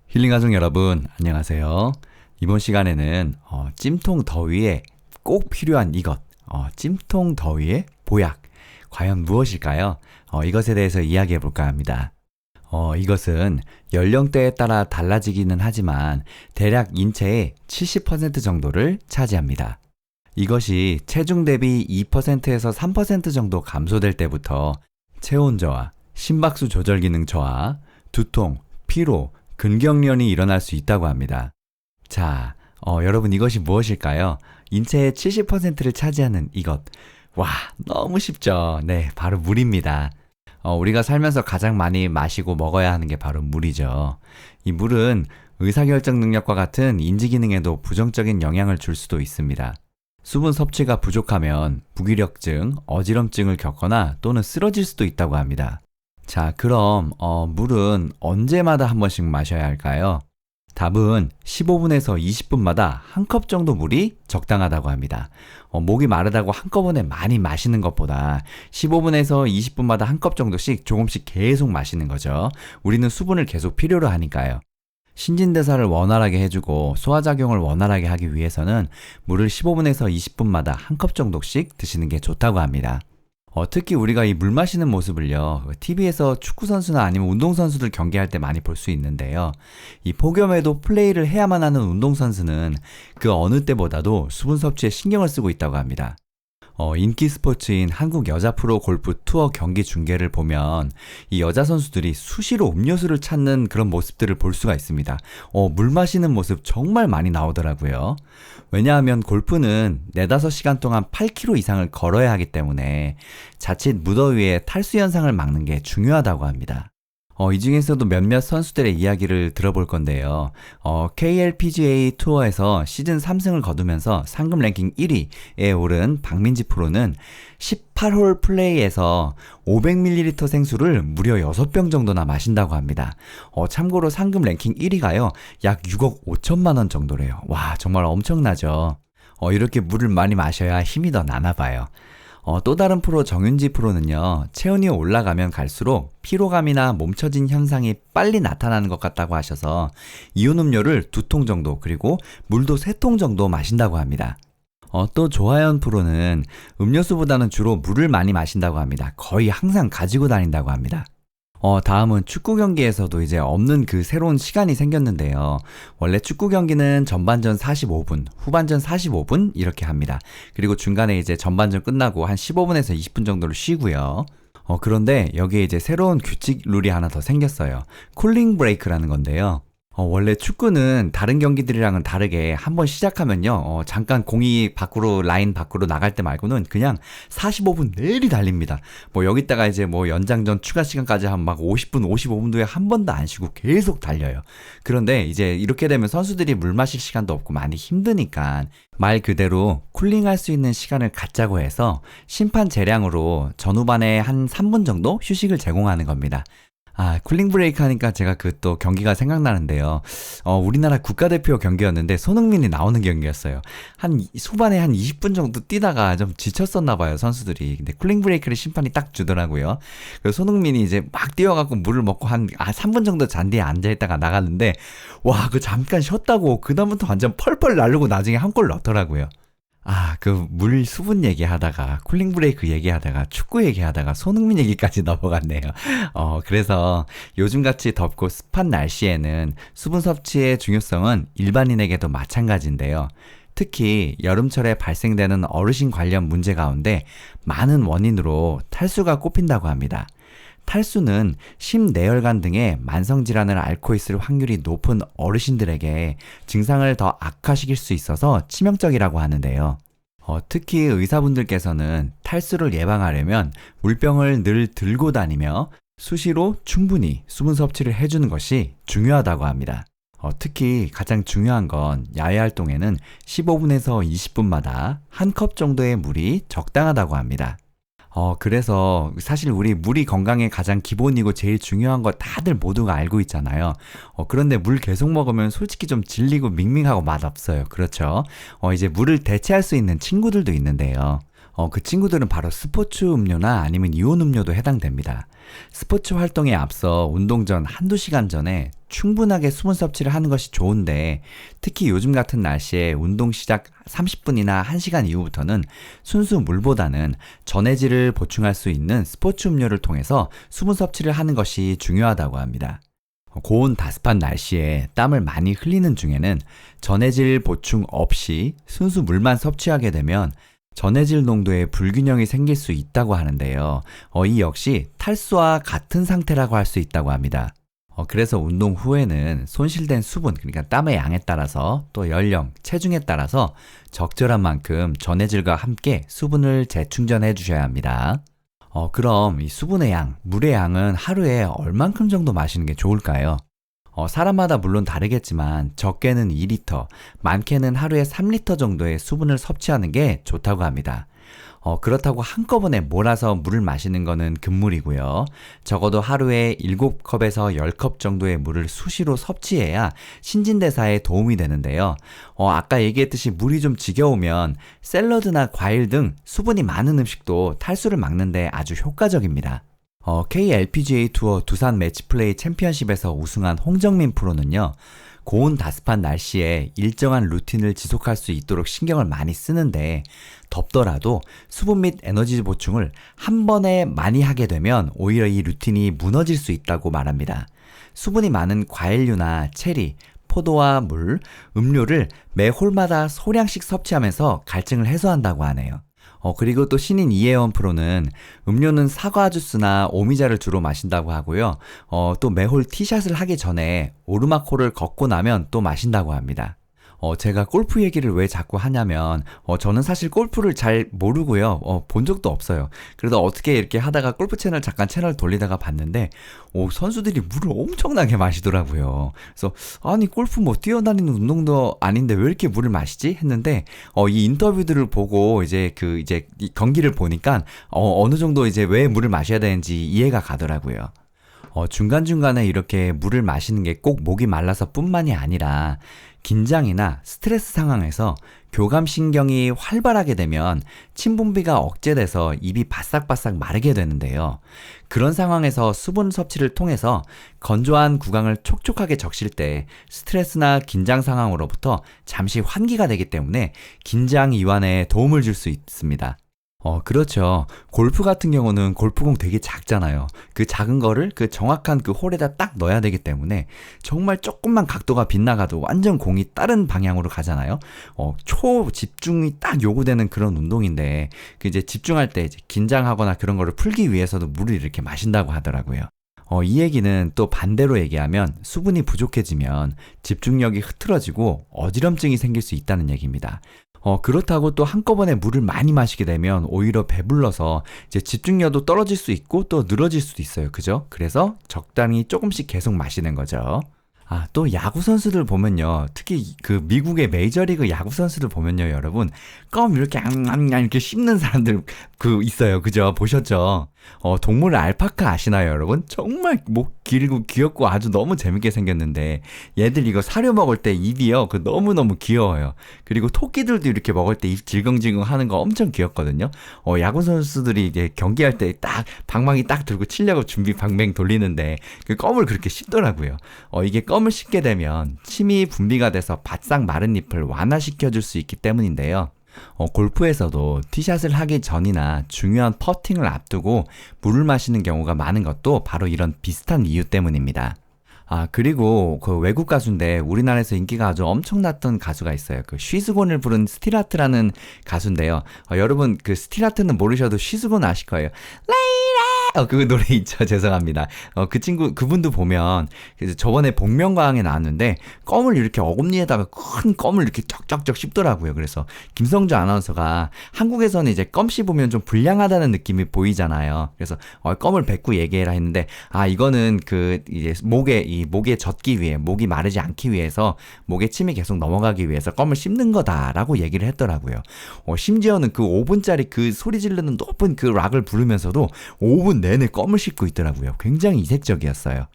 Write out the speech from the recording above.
힐링 가족 여러분, 안녕하세요. 이번 시간에는 찜통 더위에 꼭 필요한 이것, 찜통 더위의 보약, 과연 무엇일까요? 이것에 대해서 이야기해 볼까 합니다. 이것은 연령대에 따라 달라지기는 하지만 대략 인체의 70% 정도를 차지합니다. 이것이 체중 대비 2%에서 3% 정도 감소될 때부터 체온 저하, 심박수 조절 기능 저하, 두통, 피로, 근경련이 일어날 수 있다고 합니다. 자, 여러분 이것이 무엇일까요? 인체의 70%를 차지하는 이것. 와, 너무 쉽죠? 네, 바로 물입니다. 우리가 살면서 가장 많이 마시고 먹어야 하는 게 바로 물이죠. 이 물은 의사결정 능력과 같은 인지 기능에도 부정적인 영향을 줄 수도 있습니다. 수분 섭취가 부족하면 무기력증, 어지럼증을 겪거나 또는 쓰러질 수도 있다고 합니다. 자, 그럼 물은 언제마다 한 번씩 마셔야 할까요? 답은 15분에서 20분마다 한 컵 정도 물이 적당하다고 합니다. 목이 마르다고 한꺼번에 많이 마시는 것보다 15분에서 20분마다 한 컵 정도씩 조금씩 계속 마시는 거죠. 우리는 수분을 계속 필요로 하니까요. 신진대사를 원활하게 해주고 소화작용을 원활하게 하기 위해서는 물을 15분에서 20분마다 한 컵 정도씩 드시는 게 좋다고 합니다. 특히 우리가 이 물 마시는 모습을요, TV에서 축구선수나 아니면 운동선수들 경기할 때 많이 볼 수 있는데요. 이 폭염에도 플레이를 해야만 하는 운동선수는 그 어느 때보다도 수분 섭취에 신경을 쓰고 있다고 합니다. 인기 스포츠인 한국 여자 프로 골프 투어 경기 중계를 보면 이 여자 선수들이 수시로 음료수를 찾는 그런 모습들을 볼 수가 있습니다. 물 마시는 모습 정말 많이 나오더라고요. 왜냐하면 골프는 4-5시간 동안 8km 이상을 걸어야 하기 때문에 자칫 무더위에 탈수 현상을 막는 게 중요하다고 합니다. 이 중에서도 몇몇 선수들의 이야기를 들어볼 건데요. KLPGA 투어에서 시즌 3승을 거두면서 상금 랭킹 1위에 오른 박민지 프로는 18홀 플레이에서 500ml 생수를 무려 6병 정도나 마신다고 합니다. 참고로 상금 랭킹 1위가요, 약 6억 5천만 원 정도래요. 와, 정말 엄청나죠. 이렇게 물을 많이 마셔야 힘이 더 나나 봐요. 또 다른 프로 정윤지 프로는요, 체온이 올라가면 갈수록 피로감이나 몸처진 현상이 빨리 나타나는 것 같다고 하셔서 이온 음료를 2통 정도, 그리고 물도 3통 정도 마신다고 합니다. 또 조하연 프로는 음료수보다는 주로 물을 많이 마신다고 합니다. 거의 항상 가지고 다닌다고 합니다. 다음은 축구 경기에서도 이제 없는 그 새로운 시간이 생겼는데요. 원래 축구 경기는 전반전 45분, 후반전 45분 이렇게 합니다. 그리고 중간에 이제 전반전 끝나고 한 15분에서 20분 정도를 쉬고요. 그런데 여기에 이제 새로운 규칙 룰이 하나 더 생겼어요. 쿨링 브레이크라는 건데요. 원래 축구는 다른 경기들이랑은 다르게 한번 시작하면요, 잠깐 공이 밖으로, 라인 밖으로 나갈 때 말고는 그냥 45분 내리 달립니다. 여기다가 이제 연장전 추가 시간까지 한 막 50분, 55분도에 한 번도 안 쉬고 계속 달려요. 그런데 이제 이렇게 되면 선수들이 물 마실 시간도 없고 많이 힘드니까 말 그대로 쿨링할 수 있는 시간을 갖자고 해서 심판 재량으로 전후반에 한 3분 정도 휴식을 제공하는 겁니다. 쿨링 브레이크 하니까 제가 그 또 경기가 생각나는데요. 우리나라 국가대표 경기였는데 손흥민이 나오는 경기였어요. 후반에 한 20분 정도 뛰다가 좀 지쳤었나봐요, 선수들이. 근데 쿨링 브레이크를 심판이 딱 주더라고요. 그래서 손흥민이 이제 막 뛰어갖고 물을 먹고 3분 정도 잔디에 앉아있다가 나갔는데, 와, 그 잠깐 쉬었다고 그다음부터 완전 펄펄 날르고 나중에 한 골 넣더라고요. 그 물 수분 얘기하다가 쿨링 브레이크 얘기하다가 축구 얘기하다가 손흥민 얘기까지 넘어갔네요. 그래서 요즘같이 덥고 습한 날씨에는 수분 섭취의 중요성은 일반인에게도 마찬가지인데요. 특히 여름철에 발생되는 어르신 관련 문제 가운데 많은 원인으로 탈수가 꼽힌다고 합니다. 탈수는 심내혈관 등의 만성질환을 앓고 있을 확률이 높은 어르신들에게 증상을 더 악화시킬 수 있어서 치명적이라고 하는데요. 특히 의사분들께서는 탈수를 예방하려면 물병을 늘 들고 다니며 수시로 충분히 수분 섭취를 해주는 것이 중요하다고 합니다. 특히 가장 중요한 건 야외 활동에는 15분에서 20분마다 한 컵 정도의 물이 적당하다고 합니다. 그래서 사실 우리 물이 건강에 가장 기본이고 제일 중요한 거 다들 모두가 알고 있잖아요. 그런데 물 계속 먹으면 솔직히 좀 질리고 밍밍하고 맛없어요. 그렇죠? 이제 물을 대체할 수 있는 친구들도 있는데요. 그 친구들은 바로 스포츠 음료나 아니면 이온 음료도 해당됩니다. 스포츠 활동에 앞서 운동 전 한두 시간 전에 충분하게 수분 섭취를 하는 것이 좋은데 특히 요즘 같은 날씨에 운동 시작 30분이나 1시간 이후부터는 순수 물보다는 전해질을 보충할 수 있는 스포츠 음료를 통해서 수분 섭취를 하는 것이 중요하다고 합니다. 고온 다습한 날씨에 땀을 많이 흘리는 중에는 전해질 보충 없이 순수 물만 섭취하게 되면 전해질 농도에 불균형이 생길 수 있다고 하는데요. 이 역시 탈수와 같은 상태라고 할 수 있다고 합니다. 그래서 운동 후에는 손실된 수분, 그러니까 땀의 양에 따라서 또 연령, 체중에 따라서 적절한 만큼 전해질과 함께 수분을 재충전해 주셔야 합니다. 그럼 이 수분의 양, 물의 양은 하루에 얼만큼 정도 마시는 게 좋을까요? 사람마다 물론 다르겠지만 적게는 2리터, 많게는 하루에 3리터 정도의 수분을 섭취하는 게 좋다고 합니다. 그렇다고 한꺼번에 몰아서 물을 마시는 거는 금물이고요. 적어도 하루에 7컵에서 10컵 정도의 물을 수시로 섭취해야 신진대사에 도움이 되는데요. 아까 얘기했듯이 물이 좀 지겨우면 샐러드나 과일 등 수분이 많은 음식도 탈수를 막는데 아주 효과적입니다. KLPGA 투어 두산 매치플레이 챔피언십에서 우승한 홍정민 프로는요, 고온 다습한 날씨에 일정한 루틴을 지속할 수 있도록 신경을 많이 쓰는데 덥더라도 수분 및 에너지 보충을 한 번에 많이 하게 되면 오히려 이 루틴이 무너질 수 있다고 말합니다. 수분이 많은 과일류나 체리, 포도와 물, 음료를 매 홀마다 소량씩 섭취하면서 갈증을 해소한다고 하네요. 그리고 또 신인 이혜원 프로는 음료는 사과 주스나 오미자를 주로 마신다고 하고요. 또 매홀 티샷을 하기 전에 오르막홀을 걷고 나면 또 마신다고 합니다. 제가 골프 얘기를 왜 자꾸 하냐면, 저는 사실 골프를 잘 모르고요. 본 적도 없어요. 그래도 어떻게 이렇게 하다가 골프 채널 잠깐 채널 돌리다가 봤는데, 선수들이 물을 엄청나게 마시더라고요. 그래서, 아니, 골프 뭐 뛰어다니는 운동도 아닌데 왜 이렇게 물을 마시지? 했는데, 이 인터뷰들을 보고 이제 이 경기를 보니까, 어느 정도 이제 왜 물을 마셔야 되는지 이해가 가더라고요. 중간중간에 이렇게 물을 마시는 게 꼭 목이 말라서 뿐만이 아니라 긴장이나 스트레스 상황에서 교감신경이 활발하게 되면 침 분비가 억제돼서 입이 바싹바싹 마르게 되는데요. 그런 상황에서 수분 섭취를 통해서 건조한 구강을 촉촉하게 적실 때 스트레스나 긴장 상황으로부터 잠시 환기가 되기 때문에 긴장 이완에 도움을 줄 수 있습니다. 그렇죠. 골프 같은 경우는 골프공 되게 작잖아요. 그 작은 거를 그 정확한 그 홀에다 딱 넣어야 되기 때문에 정말 조금만 각도가 빗나가도 완전 공이 다른 방향으로 가잖아요. 초집중이 딱 요구되는 그런 운동인데, 그 이제 집중할 때 이제 긴장하거나 그런 거를 풀기 위해서도 물을 이렇게 마신다고 하더라고요. 이 얘기는 또 반대로 얘기하면 수분이 부족해지면 집중력이 흐트러지고 어지럼증이 생길 수 있다는 얘기입니다. 그렇다고 또 한꺼번에 물을 많이 마시게 되면 오히려 배불러서 이제 집중력도 떨어질 수 있고 또 늘어질 수도 있어요. 그죠? 그래서 적당히 조금씩 계속 마시는 거죠. 또 야구 선수들 보면요. 특히 그 미국의 메이저리그 야구 선수들 보면요, 여러분. 껌 이렇게 이렇게 씹는 사람들 있어요. 그죠? 보셨죠? 동물 알파카 아시나요, 여러분? 정말 목 길고 귀엽고 아주 너무 재밌게 생겼는데 얘들 이거 사료 먹을 때 입이요. 너무너무 귀여워요. 그리고 토끼들도 이렇게 먹을 때 입 질겅질겅 하는 거 엄청 귀엽거든요. 야구 선수들이 이제 경기할 때 딱 방망이 딱 들고 치려고 준비 방맹 돌리는데 그 껌을 그렇게 씹더라고요. 이게 껌을 씹게 되면 침이 분비가 돼서 바싹 마른 잎을 완화시켜 줄 수 있기 때문인데요. 골프에서도 티샷을 하기 전이나 중요한 퍼팅을 앞두고 물을 마시는 경우가 많은 것도 바로 이런 비슷한 이유 때문입니다. 그리고 그 외국 가수인데 우리나라에서 인기가 아주 엄청났던 가수가 있어요. 그 쉬스곤을 부른 스틸하트라는 가수인데요. 여러분 그 스틸하트는 모르셔도 쉬스곤 아실 거예요. 그 노래 있죠. 죄송합니다. 그분도 보면, 저번에 복면가왕에 나왔는데, 껌을 이렇게 어금니에다가 큰 껌을 이렇게 쩍쩍쩍 씹더라고요. 그래서, 김성주 아나운서가, 한국에서는 이제 껌 씹으면 좀 불량하다는 느낌이 보이잖아요. 그래서, 껌을 뱉고 얘기해라 했는데, 이거는 이제 목에 젖기 위해, 목이 마르지 않기 위해서, 목에 침이 계속 넘어가기 위해서 껌을 씹는 거다라고 얘기를 했더라고요. 심지어는 그 5분짜리 그 소리 지르는 높은 그 락을 부르면서도 5분 내내 껌을 씹고 있더라고요. 굉장히 이색적이었어요.